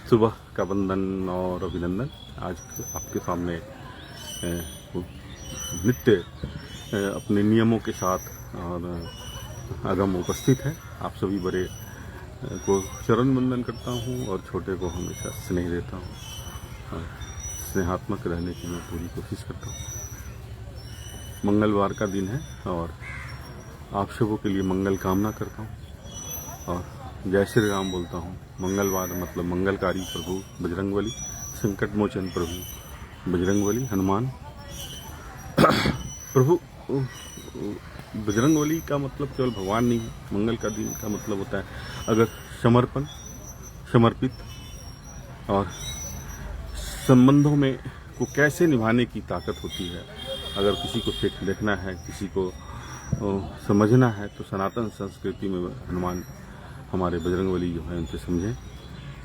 सुबह का वंदन और अभिनंदन। आज आपके सामने नित्य अपने नियमों के साथ और अगम उपस्थित है। आप सभी बड़े को चरण वंदन करता हूँ और छोटे को हमेशा स्नेह देता हूँ। स्नेहात्मक रहने की मैं पूरी कोशिश करता हूँ। मंगलवार का दिन है और आप सबों के लिए मंगल कामना करता हूँ और जय श्री राम बोलता हूँ। मंगलवार मतलब मंगलकारी प्रभु बजरंगबली, संकट मोचन प्रभु बजरंगबली हनुमान। प्रभु बजरंगबली का मतलब केवल भगवान नहीं है। मंगल का दिन का मतलब होता है अगर समर्पण, समर्पित और संबंधों में को कैसे निभाने की ताकत होती है। अगर किसी को देखना है, किसी को समझना है तो सनातन संस्कृति में हनुमान हमारे बजरंगबली जो है उनसे समझें।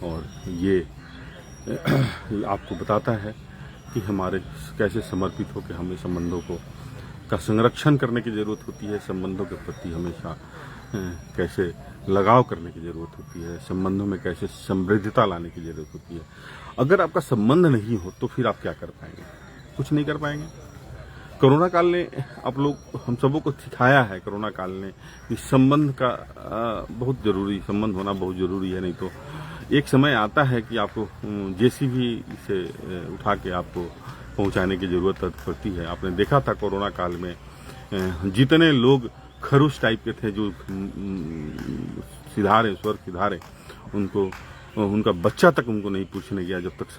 और ये आपको बताता है कि हमारे कैसे समर्पित होकर हमें संबंधों का संरक्षण करने की ज़रूरत होती है। संबंधों के प्रति हमेशा कैसे लगाव करने की ज़रूरत होती है। संबंधों में कैसे समृद्धता लाने की ज़रूरत होती है। अगर आपका संबंध नहीं हो तो फिर आप क्या कर पाएंगे? कुछ नहीं कर पाएंगे। कोरोना काल ने आप लोग हम सबों को सिखाया है, कोरोना काल ने, कि संबंध का बहुत ज़रूरी, संबंध होना बहुत ज़रूरी है। नहीं तो एक समय आता है कि आपको जेसीबी से उठा के आपको पहुंचाने की ज़रूरत पड़ती है। आपने देखा था कोरोना काल में जितने लोग खरूस टाइप के थे, जो सिधारे, स्वर्ग सिधारे, उनको उनका बच्चा तक उनको नहीं पूछने गया जब तक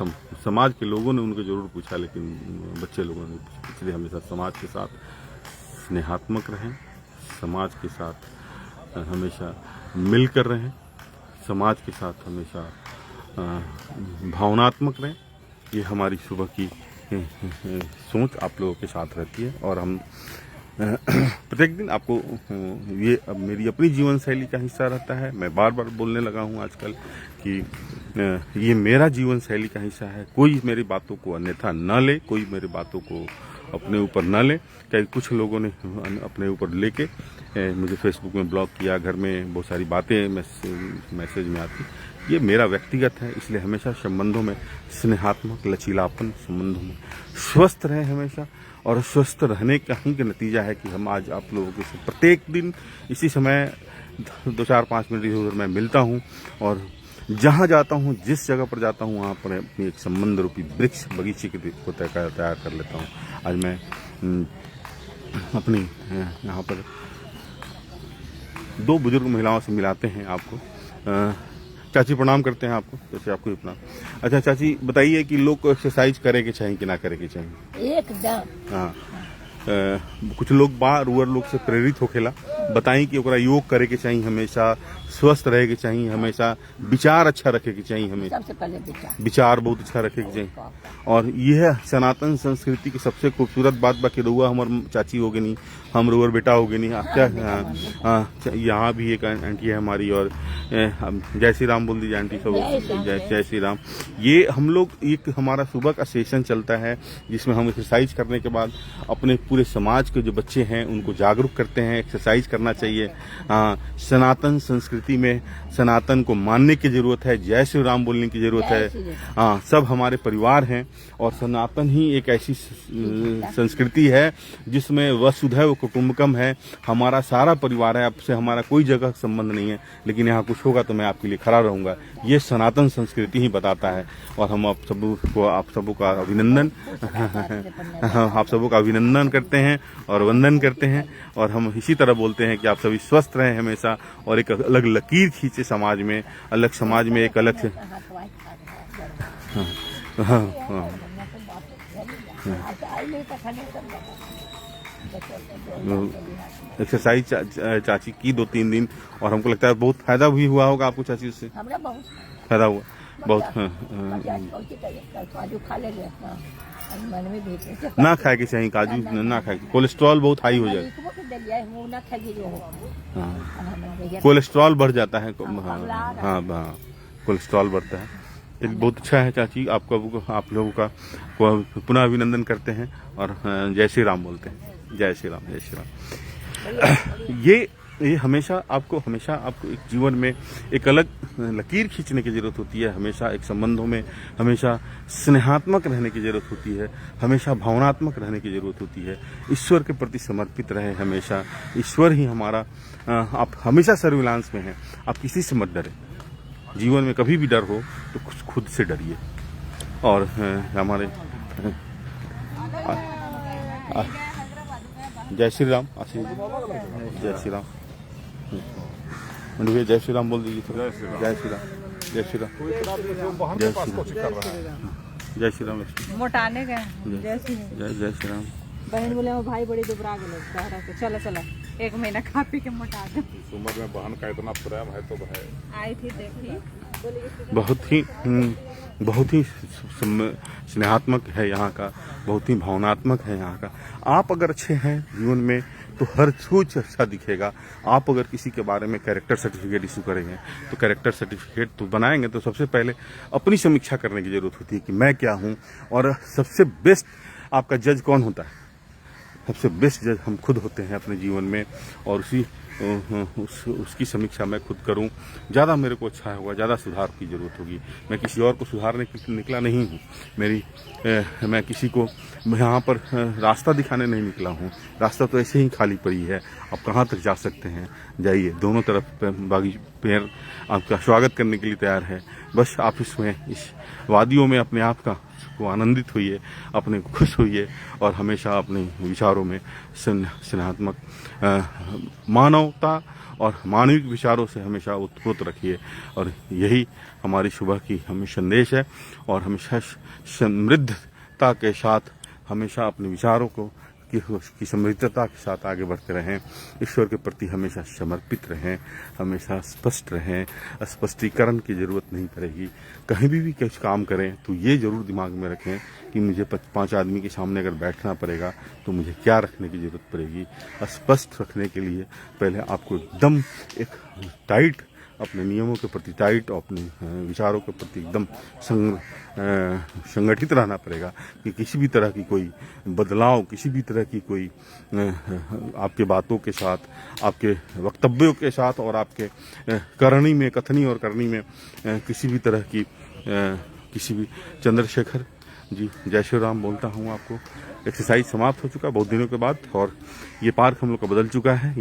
समाज के लोगों ने उनको जरूर पूछा, लेकिन बच्चे लोगों ने पूछा। इसलिए हमेशा समाज के साथ स्नेहात्मक रहें, समाज के साथ हमेशा मिलकर रहें, समाज के साथ हमेशा भावनात्मक रहें। ये हमारी सुबह की सोच आप लोगों के साथ रहती है और हम प्रत्येक दिन आपको ये अब मेरी अपनी जीवन शैली का हिस्सा रहता है। मैं बार बार बोलने लगा हूँ आजकल कि ये मेरा जीवन शैली का हिस्सा है। कोई मेरी बातों को अन्यथा न ले, कोई मेरी बातों को अपने ऊपर न ले। क्या कुछ लोगों ने अपने ऊपर लेके मुझे फेसबुक में ब्लॉक किया, घर में बहुत सारी बातें मैसेज में आती। ये मेरा व्यक्तिगत है, इसलिए हमेशा संबंधों में स्नेहात्मक लचीलापन, संबंधों में स्वस्थ रहें हमेशा। और स्वस्थ रहने का ही नतीजा है कि हम आज आप लोगों के साथ प्रत्येक दिन इसी समय 2-4-5 मिनट इधर मैं मिलता हूँ और जहाँ जाता हूँ, जिस जगह पर जाता हूँ, वहाँ पर अपनी एक संबंध रूपी वृक्ष बगीचे को तैयार कर लेता हूँ। आज मैं अपनी यहाँ पर 2 बुजुर्ग महिलाओं से मिलाते हैं आपको। चाची प्रणाम करते हैं आपको, जैसे आपको भी प्रणाम। अच्छा चाची, बताइए कि लोग को एक्सरसाइज करे के चाहिए कि ना करे के चाहिए? एकदम। हाँ, कुछ लोग रुअर लोग से प्रेरित होखेला, बताई कि ओकरा योग करे के चाहिए, हमेशा स्वस्थ रहे के चाहिए, हमेशा विचार अच्छा रखे के चाहिए, हमें सबसे पहले विचार बहुत अच्छा रखे के चाहिए। और यह सनातन संस्कृति की सबसे खूबसूरत बात बाकी रुआ हमार चाची हो गई नहीं, हम रुअर बेटा हो गए नहीं। क्या यहाँ भी एक आंटी है हमारी, और जय श्री राम बोल दीजिए आंटी सब। जय श्री राम। ये हम लोग एक हमारा सुबह का सेशन चलता है जिसमें हम एक्सरसाइज करने के बाद अपने पूरे समाज के जो बच्चे हैं उनको जागरूक करते हैं। एक्सरसाइज करना चाहिए। सनातन संस्कृति में सनातन को मानने की जरूरत है, जय श्री राम बोलने की जरूरत है। हाँ, सब हमारे परिवार हैं और सनातन ही एक ऐसी संस्कृति है जिसमें वसुधैव कुटुंबकम है। हमारा सारा परिवार है, आपसे हमारा कोई जगह संबंध नहीं है, लेकिन यहाँ कुछ होगा तो मैं आपके लिए खड़ा रहूंगा। ये सनातन संस्कृति ही बताता है। और हम आप सबों का अभिनंदन आप सबों का अभिनंदन करते हैं और वंदन करते हैं। और हम इसी तरह बोलते हैं कि आप सभी स्वस्थ रहें हमेशा और एक अलग लकीर खींचे समाज में, अलग समाज में एक अलग से। एक्सरसाइज चाची की 2-3 दिन और हमको लगता है बहुत फायदा भी हुआ होगा आपको चाची, उससे फायदा हुआ बहुत। ना खाए के चाहिए काजू, ना खाए, कोलेस्ट्रॉल बहुत हाई हो जाए। कोलेस्ट्रॉल बढ़ जाता है। हाँ, कोलेस्ट्रॉल बढ़ता है। एक बहुत अच्छा है चाची, आप लोगों का पुनः अभिनंदन करते हैं और जय श्री राम बोलते हैं। जय श्री राम, जय श्री राम। ये ये हमेशा आपको एक जीवन में एक अलग लकीर खींचने की जरूरत होती है। हमेशा एक संबंधों में हमेशा स्नेहात्मक रहने की जरूरत होती है, हमेशा भावनात्मक रहने की जरूरत होती है। ईश्वर के प्रति समर्पित रहे हमेशा। ईश्वर ही हमारा, आप हमेशा सर्विलांस में हैं। आप किसी से मत डरें। जीवन में कभी भी डर हो तो खुद से डरिए। और हमारे जय श्री राम। आशीष जय श्री राम। भैया जय श्री राम बोल दीजिए। जय श्री राम। जय श्री राम। जय श्री राम। जय श्री राम। मोटाने का जय श्री राम। बहन बोले वो भाई बड़ी दुबरा गए, चलो चलो 1 महीना खा पी के मोटा दो। उम्र में बहन का इतना प्रेम है तो आई थी देखी, बहुत ही स्नेहात्मक है यहाँ का, बहुत ही भावनात्मक है यहाँ का। आप अगर अच्छे हैं जीवन में तो हर कुछ अच्छा दिखेगा। आप अगर किसी के बारे में कैरेक्टर सर्टिफिकेट इशू करेंगे तो कैरेक्टर सर्टिफिकेट तो बनाएंगे तो सबसे पहले अपनी समीक्षा करने की जरूरत होती है कि मैं क्या हूँ। और सबसे बेस्ट आपका जज कौन होता है? सबसे बेस्ट जज हम खुद होते हैं अपने जीवन में। और उसकी समीक्षा मैं खुद करूं, ज़्यादा मेरे को अच्छा होगा, ज़्यादा सुधार की ज़रूरत होगी। मैं किसी और को सुधारने के लिए निकला नहीं हूं। मैं किसी को यहाँ पर रास्ता दिखाने नहीं निकला हूं। रास्ता तो ऐसे ही खाली पड़ी है, आप कहाँ तक जा सकते हैं, जाइए। दोनों तरफ बागी पेड़ आपका स्वागत करने के लिए तैयार है। बस आप इसमें इस वादियों में अपने आप को आनंदित होइए, अपने खुश होइए और हमेशा अपने विचारों में स्नेहात्मक मानवता और मानविक विचारों से हमेशा उत्प्रोत रखिए। और यही हमारी सुबह की हमें संदेश है। और हमेशा समृद्धता के साथ हमेशा अपने विचारों को की समृद्धता के साथ आगे बढ़ते रहें। ईश्वर के प्रति हमेशा समर्पित रहें, हमेशा स्पष्ट रहें। स्पष्टीकरण की जरूरत नहीं पड़ेगी। कहीं भी कुछ काम करें तो ये जरूर दिमाग में रखें कि मुझे 5 आदमी के सामने अगर बैठना पड़ेगा तो मुझे क्या रखने की जरूरत पड़ेगी। स्पष्ट रखने के लिए पहले आपको एकदम एक टाइट, अपने नियमों के प्रति टाइट और अपने विचारों के प्रति एकदम संगठित रहना पड़ेगा कि किसी भी तरह की कोई बदलाव, किसी भी तरह की कोई आपके बातों के साथ, आपके वक्तव्यों के साथ और आपके कथनी और करनी में किसी भी तरह की किसी भी। चंद्रशेखर जी जय श्री राम बोलता हूँ आपको। एक्सरसाइज समाप्त हो चुका बहुत दिनों के बाद और ये पार्क हम लोग का बदल चुका है।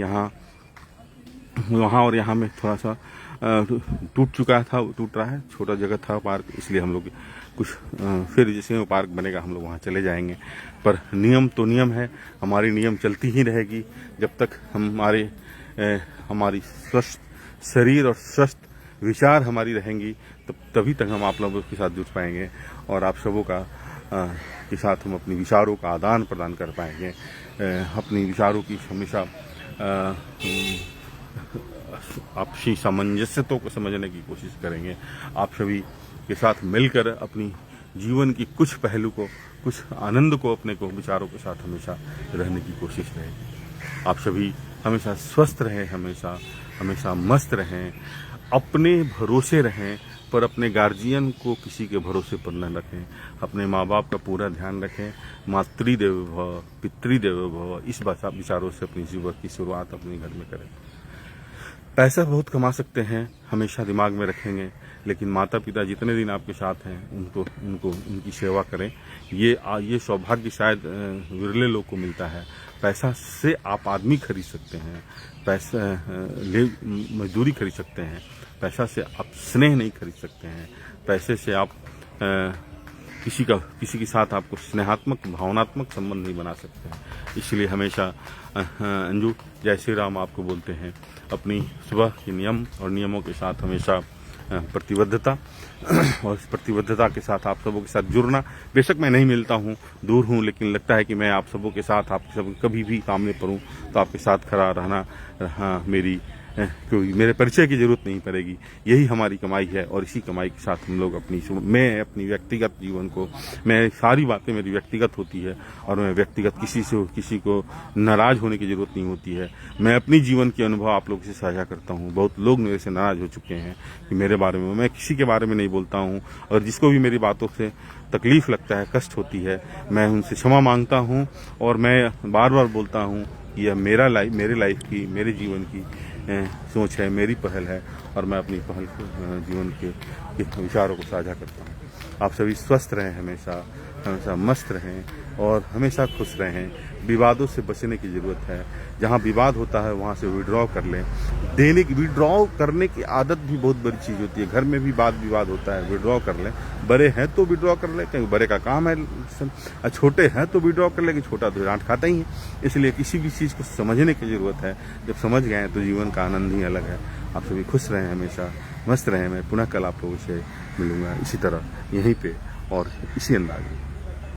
वहाँ और यहाँ में थोड़ा सा टूट चुका था, टूट रहा है। छोटा जगह था पार्क, इसलिए हम लोग कुछ फिर जैसे वो पार्क बनेगा हम लोग वहाँ चले जाएंगे। पर नियम तो नियम है, हमारी नियम चलती ही रहेगी जब तक हमारी स्वस्थ शरीर और स्वस्थ विचार हमारी रहेंगी, तभी तक हम आप लोगों के साथ जुड़ पाएंगे और आप सबों का के साथ हम अपने विचारों का आदान प्रदान कर पाएंगे। अपनी विचारों की हमेशा आपसी सामंजस्यता को समझने की कोशिश करेंगे। आप सभी के साथ मिलकर अपनी जीवन की कुछ पहलू को, कुछ आनंद को, अपने को विचारों के साथ हमेशा रहने की कोशिश रहेगी। आप सभी हमेशा स्वस्थ रहें, हमेशा मस्त रहें, अपने भरोसे रहें, पर अपने गार्जियन को किसी के भरोसे पर न रखें। अपने माँ बाप का पूरा ध्यान रखें। मातृदेवो भव, पितृदेवो भव, इस विचारों से अपनी जीवन की शुरुआत अपने घर में करें। पैसा बहुत कमा सकते हैं, हमेशा दिमाग में रखेंगे, लेकिन माता पिता जितने दिन आपके साथ हैं उनकी सेवा करें। ये सौभाग्य शायद विरले लोग को मिलता है। पैसा से आप आदमी खरीद सकते हैं, पैसा मजदूरी खरीद सकते हैं, पैसा से आप स्नेह नहीं खरीद सकते हैं। पैसे से आप किसी के साथ आपको स्नेहात्मक भावनात्मक संबंध नहीं बना सकते हैं। इसलिए हमेशा अंजू जय श्री राम आपको बोलते हैं। अपनी सुबह के नियम और नियमों के साथ हमेशा प्रतिबद्धता और इस प्रतिबद्धता के साथ आप सबों के साथ जुड़ना। बेशक मैं नहीं मिलता हूँ, दूर हूँ, लेकिन लगता है कि मैं आप सबों के साथ, आप सब कभी भी सामने पड़ूँ तो आपके साथ खड़ा रहना कोई मेरे परिचय की जरूरत नहीं पड़ेगी। यही हमारी कमाई है और इसी कमाई के साथ हम लोग मैं अपनी व्यक्तिगत जीवन को, मैं सारी बातें मेरी व्यक्तिगत होती है और मैं व्यक्तिगत किसी को नाराज होने की जरूरत नहीं होती है। मैं अपनी जीवन के अनुभव आप लोगों से साझा करता हूँ। बहुत लोग मेरे से नाराज हो चुके हैं कि मेरे बारे में, मैं किसी के बारे में नहीं बोलता हूँ और जिसको भी मेरी बातों से तकलीफ लगता है, कष्ट होती है, मैं उनसे क्षमा मांगता हूँ और मैं बार बार बोलता हूँ कि यह मेरी लाइफ की, मेरे जीवन की सोच है, मेरी पहल है और मैं अपनी पहल को जीवन के विचारों को साझा करता हूँ। आप सभी स्वस्थ रहें, हमेशा हमेशा मस्त रहें और हमेशा खुश रहें। विवादों से बचने की ज़रूरत है। जहाँ विवाद होता है वहाँ से विड्रॉ कर लें। देने की विड्रॉ करने की आदत भी बहुत बड़ी चीज़ होती है। घर में भी वाद विवाद होता है, विड्रॉ कर लें। बड़े हैं तो विड्रॉ कर लें, क्योंकि बड़े का काम है। और छोटे हैं तो विड्रॉ कर लें, कि छोटा तो डांट खाता ही है। इसलिए किसी भी चीज़ को समझने की ज़रूरत है। जब समझ गए तो जीवन का आनंद ही अलग है। आप सभी खुश रहें, हमेशा मस्त रहें। मैं पुनः कल आप लोगों से मिलूंगा इसी तरह, यहीं पे और इसी अंदाज में।